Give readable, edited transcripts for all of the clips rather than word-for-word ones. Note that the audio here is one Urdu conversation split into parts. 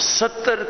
70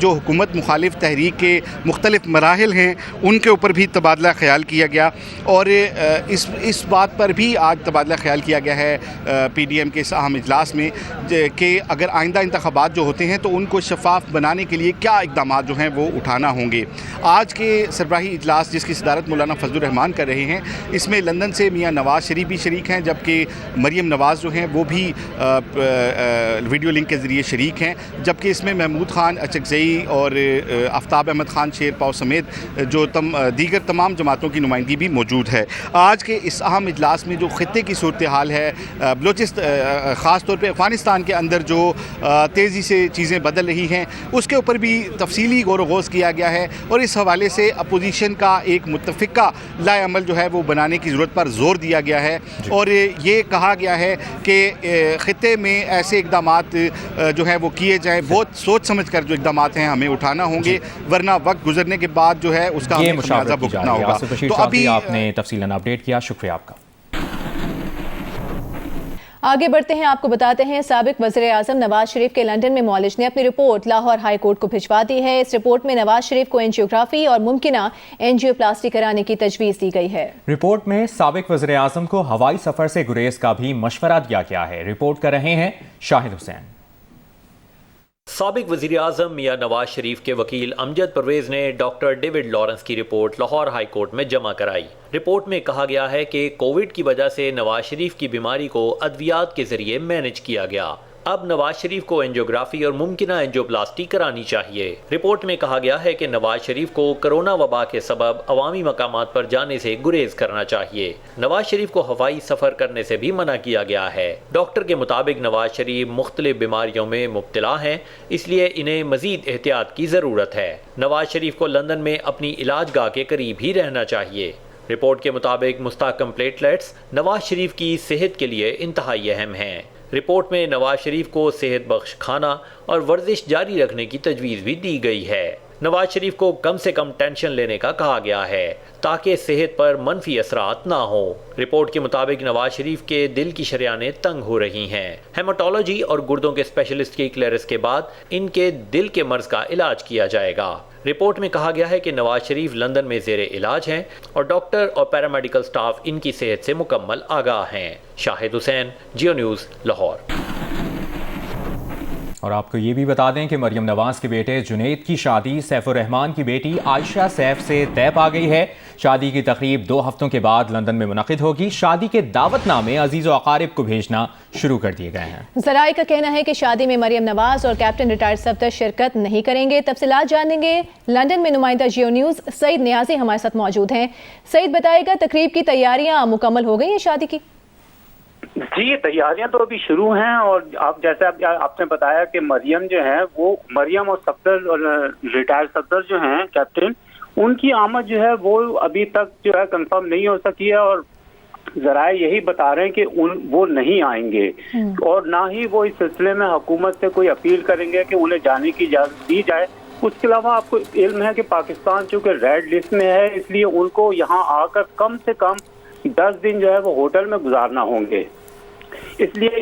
جو حکومت مخالف تحریک کے مختلف مراحل ہیں ان کے اوپر بھی تبادلہ خیال کیا گیا، اور اس بات پر بھی آج تبادلہ خیال کیا گیا ہے پی ڈی ایم کے اس اہم اجلاس میں کہ اگر آئندہ انتخابات جو ہوتے ہیں تو ان کو شفاف بنانے کے لیے کیا اقدامات جو ہیں وہ اٹھانا ہوں گے۔ آج کے سربراہی اجلاس جس کی صدارت مولانا فضل الرحمان کر رہے ہیں، اس میں لندن سے میاں نواز شریف بھی شریک ہیں، جبکہ مریم نواز جو ہیں وہ بھی ویڈیو لنک کے ذریعے شریک ہیں، جبکہ اس میں محمود خان اچکزئی اور آفتاب احمد خان شیر پاؤ سمیت جو دیگر تمام جماعتوں کی نمائندگی بھی موجود ہے۔ آج کے اس اہم اجلاس میں جو خطے کی صورتحال ہے، خاص طور پہ افغانستان کے اندر جو تیزی سے چیزیں بدل رہی ہیں، اس کے اوپر بھی تفصیلی غور و خوض کیا گیا ہے، اور اس حوالے سے اپوزیشن کا ایک متفقہ لائحہ عمل جو ہے وہ بنانے کی ضرورت پر زور دیا گیا ہے، اور یہ کہا گیا ہے کہ خطے میں ایسے اقدامات جو ہے وہ کیے جائیں، بہت سوچ سمجھ کر جو اقدامات ہیں ہمیں اٹھانا ہوں گے، ورنہ وقت گزرنے کے بعد جو ہے اس کا ہمیں خمیازہ بھگتنا ہوگا۔ تو ابھی آپ نے تفصیلاً اپڈیٹ کیا، شکریہ آپ کا۔ آگے بڑھتے ہیں، آپ کو بتاتے ہیں سابق وزیر اعظم نواز شریف کے لندن میں معالج نے اپنی رپورٹ لاہور ہائی کورٹ کو بھجوا دی ہے۔ اس رپورٹ میں نواز شریف کو اینجیوگرافی اور ممکنہ اینجیوپلاسٹی کرانے کی تجویز دی گئی ہے۔ رپورٹ میں سابق وزیر اعظم کو ہوائی سفر سے گریز کا بھی مشورہ دیا گیا ہے۔ رپورٹ کر رہے ہیں شاہد حسین۔ سابق وزیر اعظم میاں نواز شریف کے وکیل امجد پرویز نے ڈاکٹر ڈیوڈ لارنس کی رپورٹ لاہور ہائی کورٹ میں جمع کرائی۔ رپورٹ میں کہا گیا ہے کہ کووڈ کی وجہ سے نواز شریف کی بیماری کو ادویات کے ذریعے مینج کیا گیا۔ اب نواز شریف کو اینجیوگرافی اور ممکنہ اینجیوپلاسٹی کرانی چاہیے۔ رپورٹ میں کہا گیا ہے کہ نواز شریف کو کرونا وبا کے سبب عوامی مقامات پر جانے سے گریز کرنا چاہیے۔ نواز شریف کو ہوائی سفر کرنے سے بھی منع کیا گیا ہے۔ ڈاکٹر کے مطابق نواز شریف مختلف بیماریوں میں مبتلا ہیں، اس لیے انہیں مزید احتیاط کی ضرورت ہے۔ نواز شریف کو لندن میں اپنی علاج گاہ کے قریب ہی رہنا چاہیے۔ رپورٹ کے مطابق مستحکم پلیٹلیٹس نواز شریف کی صحت کے لیے انتہائی اہم ہیں۔ رپورٹ میں نواز شریف کو صحت بخش کھانا اور ورزش جاری رکھنے کی تجویز بھی دی گئی ہے۔ نواز شریف کو کم سے کم ٹینشن لینے کا کہا گیا ہے تاکہ صحت پر منفی اثرات نہ ہوں۔ رپورٹ کے مطابق نواز شریف کے دل کی شریانیں تنگ ہو رہی ہیں۔ ہیماٹولوجی اور گردوں کے اسپیشلسٹ کی کلیئرنس کے بعد ان کے دل کے مرض کا علاج کیا جائے گا۔ رپورٹ میں کہا گیا ہے کہ نواز شریف لندن میں زیر علاج ہیں اور ڈاکٹر اور پیرامیڈیکل سٹاف ان کی صحت سے مکمل آگاہ ہیں۔ شاہد حسین، جیو نیوز، لاہور۔ اور آپ کو یہ بھی بتا دیں کہ مریم نواز کے بیٹے جنید کی شادی سیف الرحمان کی بیٹی عائشہ سیف سے طے پا گئی ہے۔ شادی کی تقریب 2 ہفتوں کے بعد لندن میں منعقد ہوگی۔ شادی کے دعوت نامے عزیز و اقارب کو بھیجنا شروع کر دیے گئے ہیں۔ ذرائع کا کہنا ہے کہ شادی میں مریم نواز اور کیپٹن ریٹائرڈ صفدر شرکت نہیں کریں گے۔ تفصیلات جانیں گے لندن میں نمائندہ جیو نیوز سعید نیازی ہمارے ساتھ موجود ہیں۔ سعید بتائے گا تقریب کی تیاریاں مکمل ہو گئی ہیں شادی کی؟ جی، تیاریاں تو ابھی شروع ہیں، اور آپ جیسے آپ نے بتایا کہ مریم جو ہے وہ مریم اور صفدر اور ریٹائر صفدر جو ہیں کیپٹن، ان کی آمد جو ہے وہ ابھی تک جو ہے کنفرم نہیں ہو سکی ہے، اور ذرائع یہی بتا رہے ہیں کہ وہ نہیں آئیں گے، اور نہ ہی وہ اس سلسلے میں حکومت سے کوئی اپیل کریں گے کہ انہیں جانے کی اجازت دی جائے۔ اس کے علاوہ آپ کو علم ہے کہ پاکستان چونکہ ریڈ لسٹ میں ہے، اس لیے ان کو یہاں آ کر کم سے کم 10 دن جو ہے وہ ہوٹل میں گزارنا ہوں گے۔ اس لیے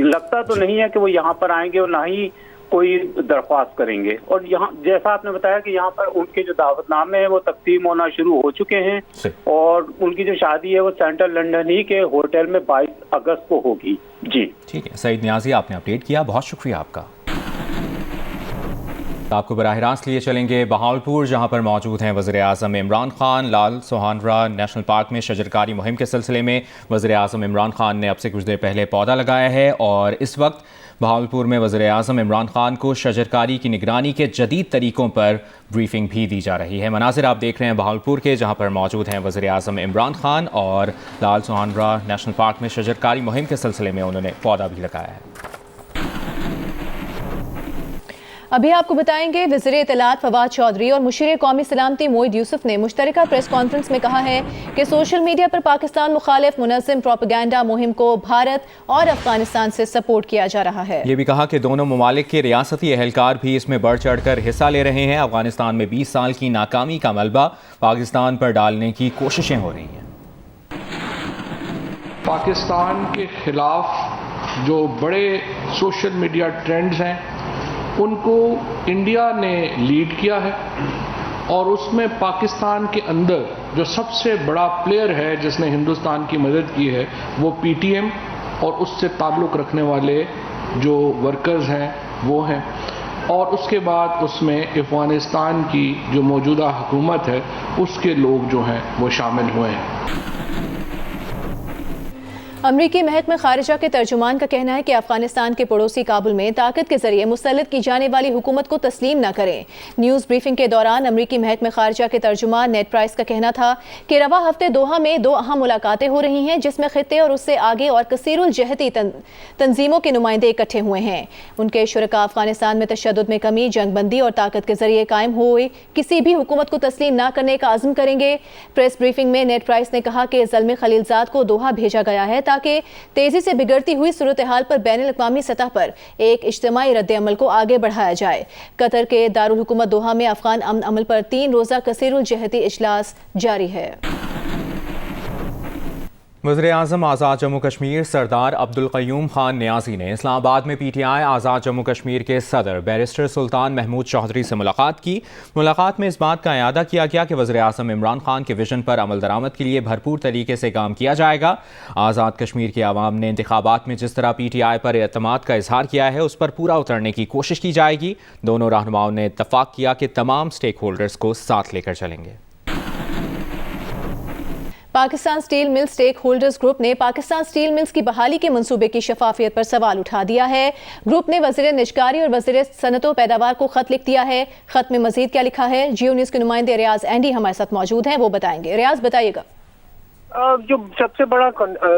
لگتا تو نہیں ہے کہ وہ یہاں پر آئیں گے اور نہ ہی کوئی درخواست کریں گے۔ اور یہاں جیسا آپ نے بتایا کہ یہاں پر ان کے جو دعوت نامے ہیں وہ تقسیم ہونا شروع ہو چکے ہیں، اور ان کی جو شادی ہے وہ سینٹرل لنڈن ہی کے ہوٹل میں 22 اگست کو ہوگی۔ جی ٹھیک ہے سعید نیازی، آپ نے اپڈیٹ کیا، بہت شکریہ آپ کا۔ آپ کو براہ راست لیے چلیں گے بہاولپور، جہاں پر موجود ہیں وزیر اعظم عمران خان۔ لال سوہانرا نیشنل پارک میں شجرکاری مہم کے سلسلے میں وزیر اعظم عمران خان نے اب سے کچھ دیر پہلے پودا لگایا ہے، اور اس وقت بہاولپور میں وزیر اعظم عمران خان کو شجرکاری کی نگرانی کے جدید طریقوں پر بریفنگ بھی دی جا رہی ہے۔ مناظر آپ دیکھ رہے ہیں بہاولپور کے، جہاں پر موجود ہیں وزیر اعظم عمران خان، اور لال سوہانرا نیشنل پارک میں شجرکاری مہم کے سلسلے میں انہوں نے پودا بھی لگایا ہے۔ ابھی آپ کو بتائیں گے وزیر اطلاعات فواد چودھری اور مشیر قومی سلامتی موعد یوسف نے مشترکہ پریس کانفرنس میں کہا ہے کہ سوشل میڈیا پر پاکستان مخالف منظم پروپیگنڈا مہم کو بھارت اور افغانستان سے سپورٹ کیا جا رہا ہے۔ یہ بھی کہا کہ دونوں ممالک کے ریاستی اہلکار بھی اس میں بڑھ چڑھ کر حصہ لے رہے ہیں۔ افغانستان میں 20 سال کی ناکامی کا ملبہ پاکستان پر ڈالنے کی کوششیں ہو رہی ہیں۔ پاکستان کے خلاف جو بڑے سوشل میڈیا ٹرینڈز ہیں ان کو انڈیا نے لیڈ کیا ہے، اور اس میں پاکستان کے اندر جو سب سے بڑا پلیئر ہے جس نے ہندوستان کی مدد کی ہے وہ پی ٹی ایم اور اس سے تعلق رکھنے والے جو ورکرز ہیں وہ ہیں، اور اس کے بعد اس میں افغانستان کی جو موجودہ حکومت ہے اس کے لوگ جو ہیں وہ شامل ہوئے ہیں۔ امریکی محکمہ خارجہ کے ترجمان کا کہنا ہے کہ افغانستان کے پڑوسی کابل میں طاقت کے ذریعے مسلط کی جانے والی حکومت کو تسلیم نہ کریں۔ نیوز بریفنگ کے دوران امریکی محکمہ خارجہ کے ترجمان نیڈ پرائس کا کہنا تھا کہ رواں ہفتے دوحہ میں 2 اہم ملاقاتیں ہو رہی ہیں جس میں خطے اور اس سے آگے اور کثیر الجہتی تنظیموں کے نمائندے اکٹھے ہوئے ہیں۔ ان کے شرکاء افغانستان میں تشدد میں کمی، جنگ بندی اور طاقت کے ذریعے قائم ہوئی کسی بھی حکومت کو تسلیم نہ کرنے کا عزم کریں گے۔ پریس بریفنگ میں نیڈ پرائس نے کہا کہ زلمے خلیلزاد کو دوحہ بھیجا گیا ہے تاکہ تیزی سے بگڑتی ہوئی صورتحال پر بین الاقوامی سطح پر ایک اجتماعی رد عمل کو آگے بڑھایا جائے۔ قطر کے دارالحکومت دوحہ میں افغان امن عمل پر 3 روزہ کثیر الجہتی اجلاس جاری ہے۔ وزیراعظم آزاد جموں کشمیر سردار عبدالقیوم خان نیازی نے اسلام آباد میں پی ٹی آئی آزاد جموں کشمیر کے صدر بیرسٹر سلطان محمود چودھری سے ملاقات کی۔ ملاقات میں اس بات کا اعادہ کیا گیا کہ وزیراعظم عمران خان کے ویژن پر عمل درآمد کے لیے بھرپور طریقے سے کام کیا جائے گا۔ آزاد کشمیر کے عوام نے انتخابات میں جس طرح پی ٹی آئی پر اعتماد کا اظہار کیا ہے اس پر پورا اترنے کی کوشش کی جائے گی۔ دونوں رہنماؤں نے اتفاق کیا کہ تمام سٹیک ہولڈرز کو ساتھ لے کر چلیں گے۔ پاکستان سٹیل مل سٹیک ہولڈرز گروپ نے پاکستان سٹیل ملز کی بحالی کے منصوبے کی شفافیت پر سوال اٹھا دیا ہے۔ گروپ نے وزیر نجکاری اور وزیر صنعت و پیداوار کو خط لکھ دیا ہے۔ خط میں مزید کیا لکھا ہے؟ جیو نیوز کے نمائندے ریاض اینڈی ہمارے ساتھ موجود ہیں، وہ بتائیں گے۔ ریاض بتائیے گا۔ جو سب سے بڑا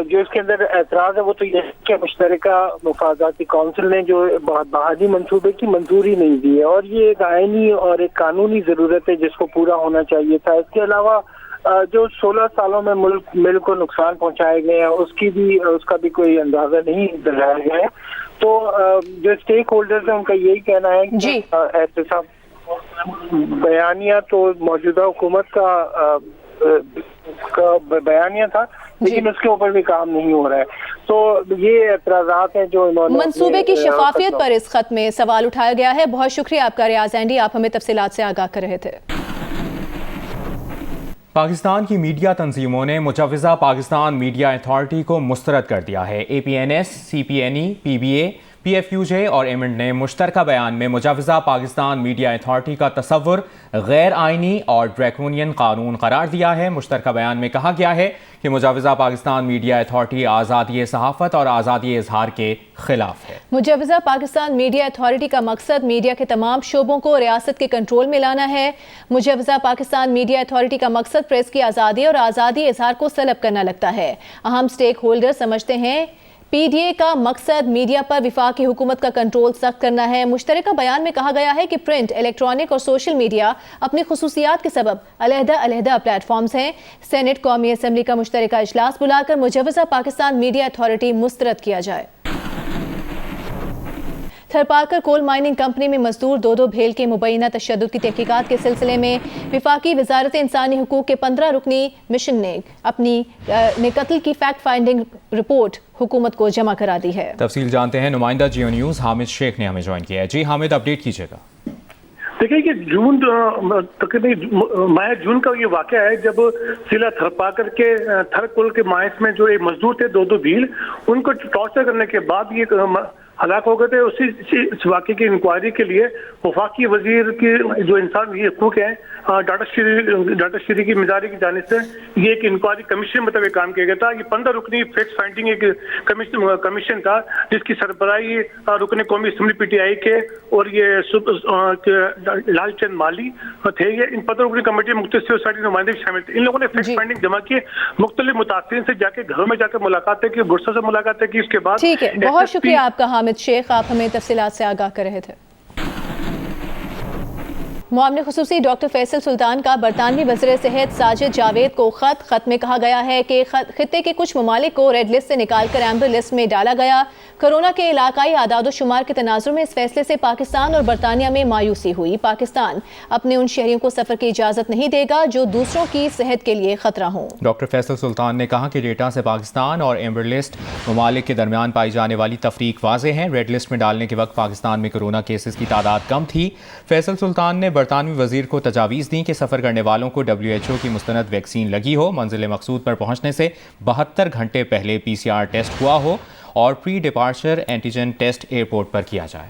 جو اس کے اندر اعتراض ہے وہ تو یہ ہے کہ مشترکہ مفاداتی کونسل نے جو بحالی منصوبے کی منظوری نہیں دی ہے، اور یہ ایک آئینی اور ایک قانونی ضرورت ہے جس کو پورا ہونا چاہیے تھا۔ اس کے علاوہ جو 16 سالوں میں ملک کو نقصان پہنچائے گئے ہیں اس کا بھی کوئی اندازہ نہیں دلایا گیا ہے۔ تو جو اسٹیک ہولڈرز ہیں ان کا یہی کہنا ہے کہ احتساب بیانیہ تو موجودہ حکومت کا بیانیہ تھا، لیکن اس کے اوپر بھی کام نہیں ہو رہا ہے۔ تو یہ اعتراضات ہیں جو انہوں نے منصوبے کی شفافیت پر اس خط میں سوال اٹھایا گیا ہے۔ بہت شکریہ آپ کا ریاض اینڈی، آپ ہمیں تفصیلات سے آگاہ کر رہے تھے۔ پاکستان کی میڈیا تنظیموں نے مجوزہ پاکستان میڈیا اتھارٹی کو مسترد کر دیا ہے۔ A P N S, C P N E, P B A, P F U J اور ایمنڈ نے مشترکہ بیان میں مجوزہ پاکستان میڈیا اتھارٹی کا تصور غیر آئینی اور ڈریکونین قانون قرار دیا ہے۔ مشترکہ بیان میں کہا گیا ہے کہ مجوزہ پاکستان میڈیا اتھارٹی آزادی صحافت اور آزادی اظہار کے خلاف ہے۔ مجوزہ پاکستان میڈیا اتھارٹی کا مقصد میڈیا کے تمام شعبوں کو ریاست کے کنٹرول میں لانا ہے۔ مجوزہ پاکستان میڈیا اتھارٹی کا مقصد پریس کی آزادی اور آزادی اظہار کو سلب کرنا لگتا ہے۔ اہم سٹیک ہولڈر سمجھتے ہیں پی ڈی اے کا مقصد میڈیا پر وفاقی حکومت کا کنٹرول سخت کرنا ہے۔ مشترکہ بیان میں کہا گیا ہے کہ پرنٹ، الیکٹرانک اور سوشل میڈیا اپنی خصوصیات کے سبب علیحدہ پلیٹ فارمز ہیں۔ سینٹ قومی اسمبلی کا مشترکہ اجلاس بلا کر مجوزہ پاکستان میڈیا اتھارٹی مسترد کیا جائے۔ تھرپارکر کول مائننگ کمپنی میں مزدور دودو بھیل کے مبینہ تشدد کی تحقیقات کے سلسلے میں وفاقی وزارت انسانی حقوق کے 15 رکنی مشن نے قتل کی فیکٹ فائنڈنگ رپورٹ حکومت کو جمع کرا دی ہے۔ تفصیل جانتے ہیں، نمائندہ جیو نیوز حامد شیخ نے ہمیں جوائن کیا ہے۔ جی حامد، اپڈیٹ کیجیے گا۔ دیکھیں کہ تقریباً ماہ جون کا یہ واقعہ ہے جب ضلع تھرپارکر کے تھرکل کے مائنس میں جو ایک مزدور تھے دودو بھیل، ان کو ٹارچر کرنے کے بعد یہ ہلاک ہو گئے تھے۔ اس واقعے کی انکوائری کے لیے وفاقی وزیر کی جو انسانی حقوق ہیں ڈاکٹر شری کی مزاری کی جانب سے یہ ایک انکوائری کمیشن مطابق کام کیا گیا تھا۔ یہ 15 رکنی فیکٹ فائنڈنگ ایک کمیشن تھا جس کی سربراہی رکن قومی اسمبلی پی ٹی آئی کے اور یہ لال چند مالی تھے۔ یہ ان 15 رکنی کمیٹی میں مختلف سوسائٹی نمائندے شامل تھے۔ ان لوگوں نے فیکٹ فائنڈنگ جمع کی، مختلف متاثرین سے جا کے گھروں میں جا کے ملاقاتیں کی، گرسوں سے ملاقاتیں کی۔ اس کے بعد ٹھیک ہے، بہت شکریہ آپ کا حامد شیخ، آپ ہمیں تفصیلات سے آگاہ کر رہے تھے۔ معاملے خصوصی ڈاکٹر فیصل سلطان کا برطانوی وزیر صحت ساجد جاوید کو خط میں کہا گیا ہے کہ خطے کے کچھ ممالک کو ریڈ لسٹ سے نکال کر ایمبر لسٹ میں ڈالا گیا. کرونا کے علاقائی اعداد و شمار کے تناظر میں اس فیصلے سے پاکستان اور برطانیہ میں مایوسی ہوئی. پاکستان اپنے ان شہریوں کو سفر کی اجازت نہیں دے گا جو دوسروں کی صحت کے لیے خطرہ ہوں. ڈاکٹر فیصل سلطان نے کہا کہ ڈیٹا سے پاکستان اور ایمبر لسٹ ممالک کے درمیان پائی جانے والی تفریق واضح ہے. ریڈ لسٹ میں ڈالنے کے وقت پاکستان میں کرونا کیسز کی تعداد کم تھی. فیصل سلطان نے برطانوی وزیر کو تجاویز دیں کہ سفر کرنے والوں کو WHO کی مستند ویکسین لگی ہو، منزل مقصود پر پہنچنے سے 72 گھنٹے پہلے PCR ٹیسٹ ہوا ہو اور پری ڈپارچر اینٹیجن ٹیسٹ ایئرپورٹ پر کیا جائے.